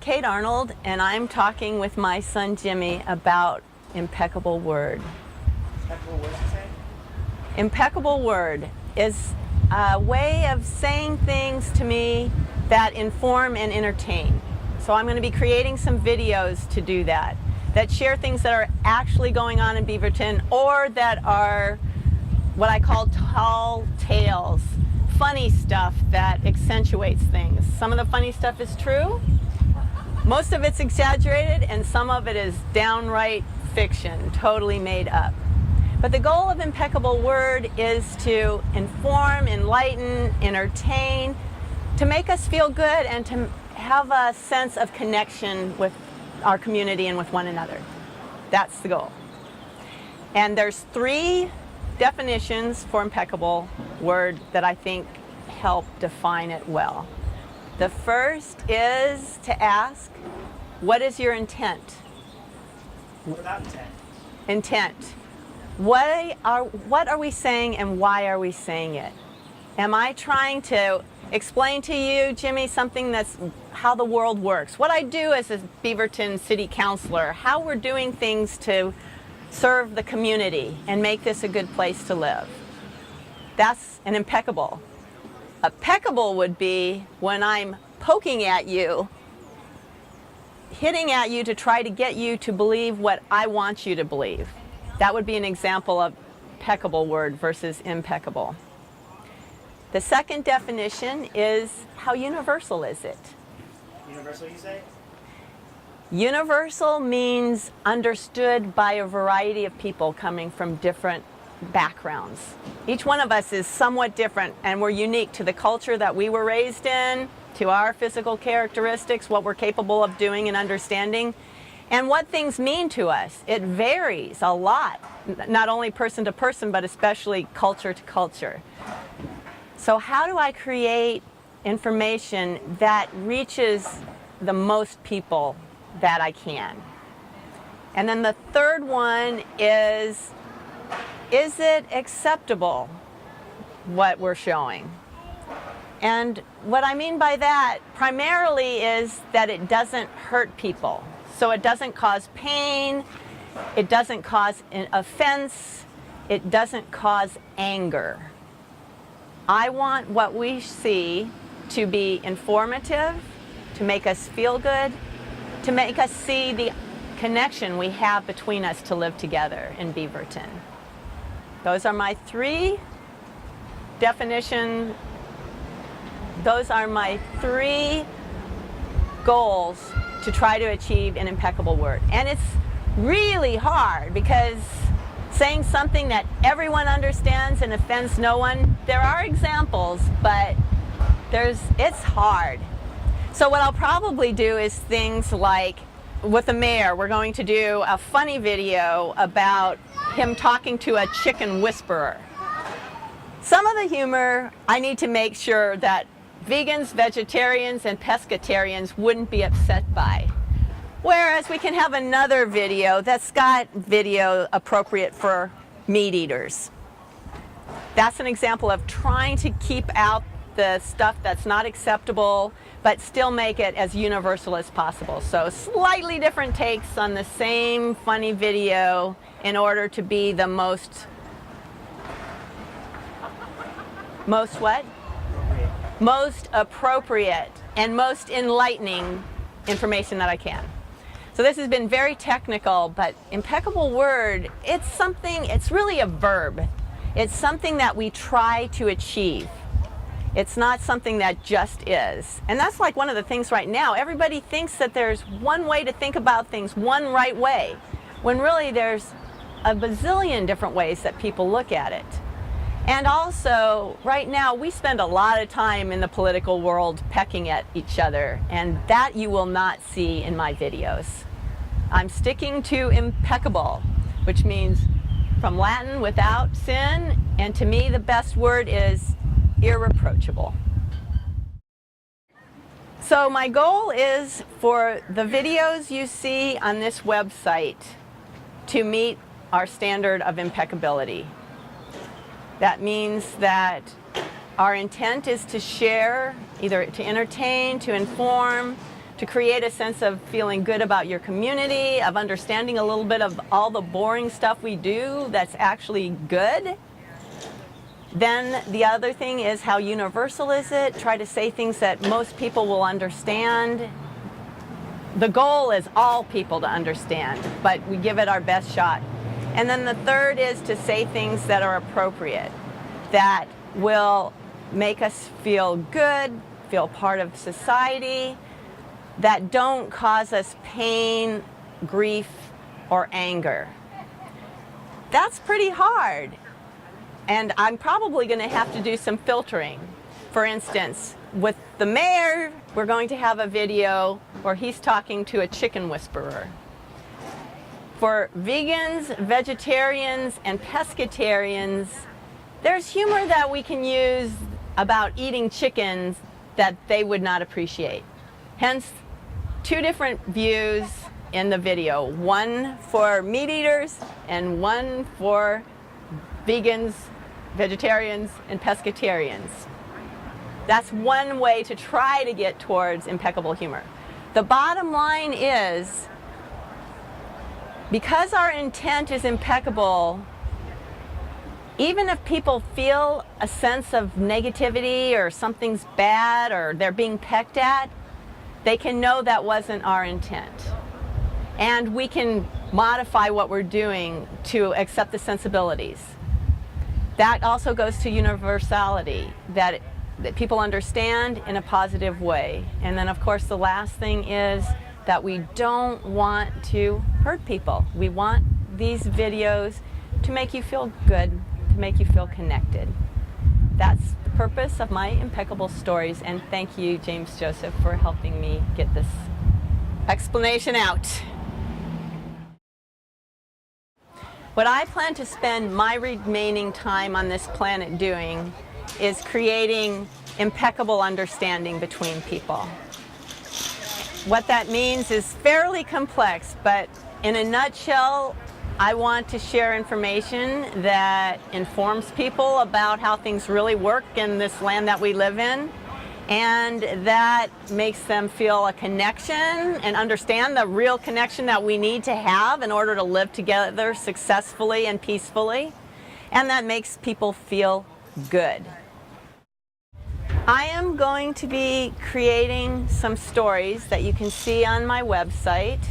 Kate Arnold, and I'm talking with my son Jimmy about Impeccable Word. Impeccable word, you say? Impeccable Word is a way of saying things to me that inform and entertain. So I'm going to be creating some videos to do that, that share things that are actually going on in Beaverton, or that are what I call tall tales, funny stuff that accentuates things. Some of the funny stuff is true, most of it's exaggerated, and some of it is downright fiction, totally made up. But the goal of Impeccable Word is to inform, enlighten, entertain, to make us feel good, and to have a sense of connection with our community and with one another. That's the goal. And there's 3 definitions for Impeccable Word that I think help define it well. The first is to ask, what is your intent? Without intent. Intent. What are we saying, and why are we saying it? Am I trying to explain to you, Jimmy, something that's how the world works? What I do as a Beaverton City Councilor, how we're doing things to serve the community and make this a good place to live. That's an impeccable. A peccable would be when I'm poking at you, hitting at you to try to get you to believe what I want you to believe. That would be an example of impeccable word versus impeccable. The second definition is, how universal is it? Universal, you say? Universal means understood by a variety of people coming from different backgrounds. Each one of us is somewhat different, and we're unique to the culture that we were raised in, to our physical characteristics, what we're capable of doing and understanding, and what things mean to us. It varies a lot, not only person to person, but especially culture to culture. So how do I create information that reaches the most people that I can? And then the third one is it acceptable, what we're showing? And what I mean by that primarily is that it doesn't hurt people. So it doesn't cause pain, it doesn't cause an offense, it doesn't cause anger. I want what we see to be informative, to make us feel good, to make us see the connection we have between us to live together in Beaverton. Those are my 3 definitions. Those are my 3 goals to try to achieve an impeccable word. And it's really hard, because saying something that everyone understands and offends no one, there are examples, but it's hard. So what I'll probably do is things like, with the mayor, we're going to do a funny video about him talking to a chicken whisperer. Some of the humor I need to make sure that vegans, vegetarians, and pescatarians wouldn't be upset by. Whereas we can have another video that's got video appropriate for meat eaters. That's an example of trying to keep out the stuff that's not acceptable, but still make it as universal as possible. So slightly different takes on the same funny video in order to be the most what? Most appropriate and most enlightening information that I can. So this has been very technical, but impeccable word, it's really a verb. It's something that we try to achieve. It's not something that just is. And that's like one of the things right now. Everybody thinks that there's one way to think about things, one right way, when really there's a bazillion different ways that people look at it. And also, right now, we spend a lot of time in the political world pecking at each other, and that you will not see in my videos. I'm sticking to impeccable, which means from Latin, without sin, and to me the best word is irreproachable. So my goal is for the videos you see on this website to meet our standard of impeccability. That means that our intent is to share, either to entertain, to inform, to create a sense of feeling good about your community, of understanding a little bit of all the boring stuff we do that's actually good. Then the other thing is, how universal is it? Try to say things that most people will understand. The goal is all people to understand, but we give it our best shot. And then the third is to say things that are appropriate, that will make us feel good, feel part of society, that don't cause us pain, grief, or anger. That's pretty hard. And I'm probably going to have to do some filtering. For instance, with the mayor, we're going to have a video where he's talking to a chicken whisperer. For vegans, vegetarians, and pescatarians, there's humor that we can use about eating chickens that they would not appreciate. Hence, two different views in the video. One for meat eaters and one for vegans, vegetarians, and pescatarians. That's one way to try to get towards impeccable humor. The bottom line is, because our intent is impeccable, even if people feel a sense of negativity or something's bad or they're being pecked at, they can know that wasn't our intent. And we can modify what we're doing to accept the sensibilities. That also goes to universality, that people understand in a positive way. And then, of course, the last thing is that we don't want to hurt people. We want these videos to make you feel good, to make you feel connected. That's the purpose of my Impeccable stories, and thank you, James Joseph, for helping me get this explanation out. What I plan to spend my remaining time on this planet doing is creating impeccable understanding between people. What that means is fairly complex, but in a nutshell, I want to share information that informs people about how things really work in this land that we live in, and that makes them feel a connection and understand the real connection that we need to have in order to live together successfully and peacefully, and that makes people feel good. I am going to be creating some stories that you can see on my website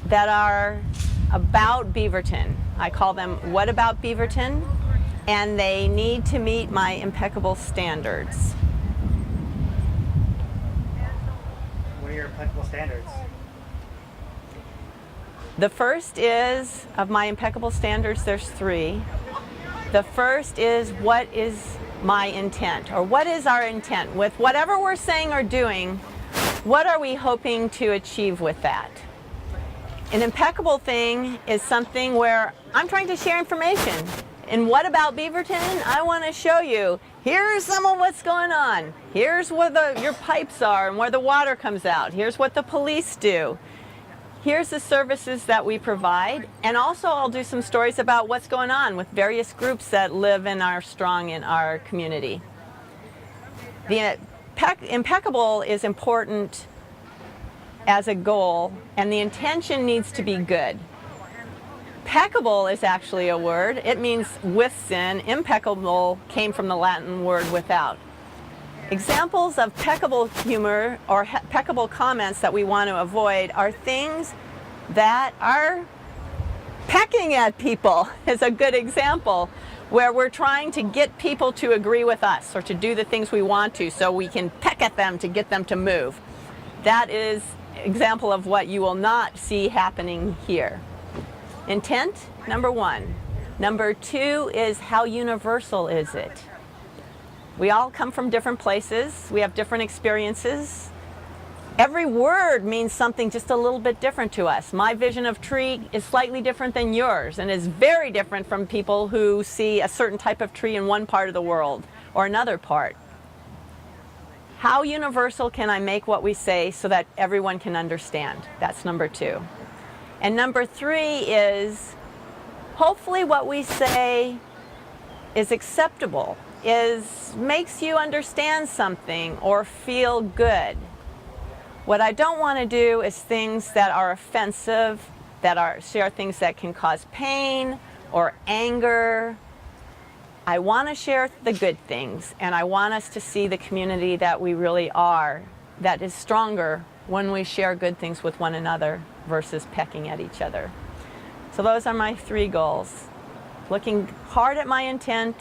that are about Beaverton. I call them What About Beaverton, and they need to meet my impeccable standards. What are your impeccable standards? The first is, of my impeccable standards, there's three. The first is, what is my intent, or what is our intent with whatever we're saying or doing? What are we hoping to achieve with that? An impeccable thing is something where I'm trying to share information. And What About Beaverton? I want to show you, here's some of what's going on. Here's where your pipes are and where the water comes out. Here's what the police do. Here's the services that we provide. And also I'll do some stories about what's going on with various groups that live and are strong in our community. The impeccable is important as a goal, and the intention needs to be good. Impeccable is actually a word. It means with sin. Impeccable came from the Latin word without. Examples of peccable humor or peccable comments that we want to avoid are things that are pecking at people is a good example, where we're trying to get people to agree with us or to do the things we want to so we can peck at them to get them to move. That is an example of what you will not see happening here. Intent, number one. Number two is, how universal is it? We all come from different places. We have different experiences. Every word means something just a little bit different to us. My vision of tree is slightly different than yours, and is very different from people who see a certain type of tree in one part of the world or another part. How universal can I make what we say so that everyone can understand? That's number two. And number three is, hopefully what we say is acceptable, makes you understand something or feel good. What I don't want to do is things that are offensive, share things that can cause pain or anger. I want to share the good things, and I want us to see the community that we really are, that is stronger when we share good things with one another versus pecking at each other. So those are my 3 goals. Looking hard at my intent,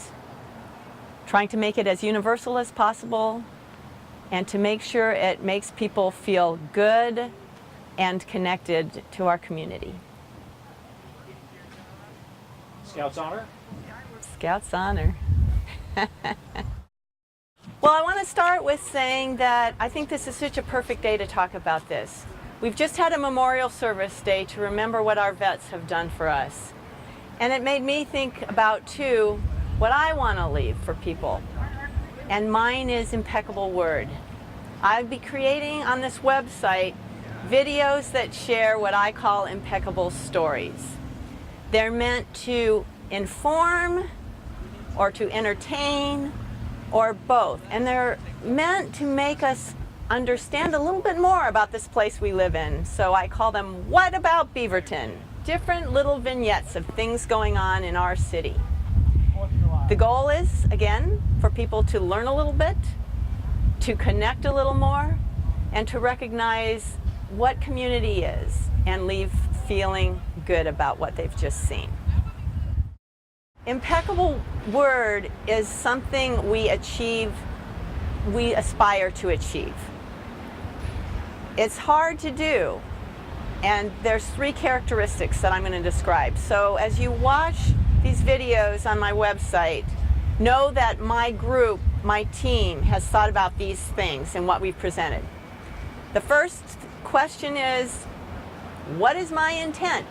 trying to make it as universal as possible, and to make sure it makes people feel good and connected to our community. Scouts honor? Scouts honor. Well, I want to start with saying that I think this is such a perfect day to talk about this. We've just had a memorial service day to remember what our vets have done for us. And it made me think about, too, what I want to leave for people. And mine is Impeccable Word. I'll be creating on this website videos that share what I call impeccable stories. They're meant to inform or to entertain or both. And they're meant to make us understand a little bit more about this place we live in. So I call them What About Beaverton? Different little vignettes of things going on in our city. The goal is, again, for people to learn a little bit, to connect a little more, and to recognize what community is and leave feeling good about what they've just seen. Impeccable Word is something we aspire to achieve. It's hard to do, and there's 3 characteristics that I'm going to describe. So as you watch these videos on my website, know that my group, my team, has thought about these things and what we've presented. The first question is, what is my intent?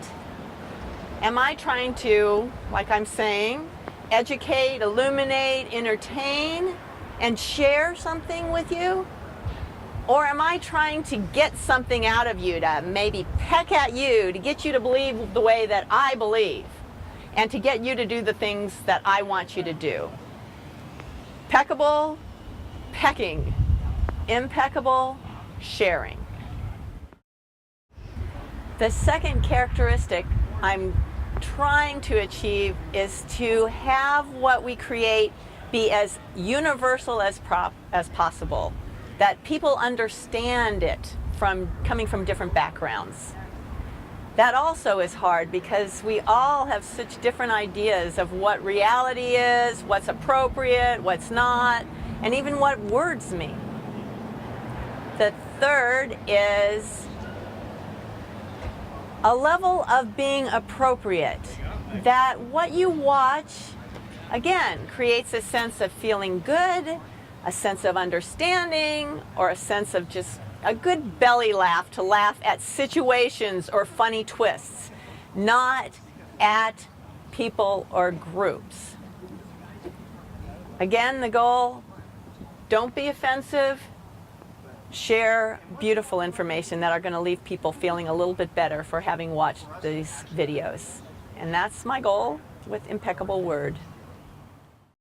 Am I trying to, like I'm saying, educate, illuminate, entertain, and share something with you? Or am I trying to get something out of you, to maybe peck at you, to get you to believe the way that I believe, and to get you to do the things that I want you to do? Peckable, pecking. Impeccable, sharing. The second characteristic I'm trying to achieve is to have what we create be as universal as possible, that people understand it coming from different backgrounds. That also is hard because we all have such different ideas of what reality is, what's appropriate, what's not, and even what words mean. The third is a level of being appropriate, that what you watch, again, creates a sense of feeling good, a sense of understanding, or a sense of just a good belly laugh, to laugh at situations or funny twists, not at people or groups. Again, the goal, don't be offensive. Share beautiful information that are going to leave people feeling a little bit better for having watched these videos. And that's my goal with Impeccable Word.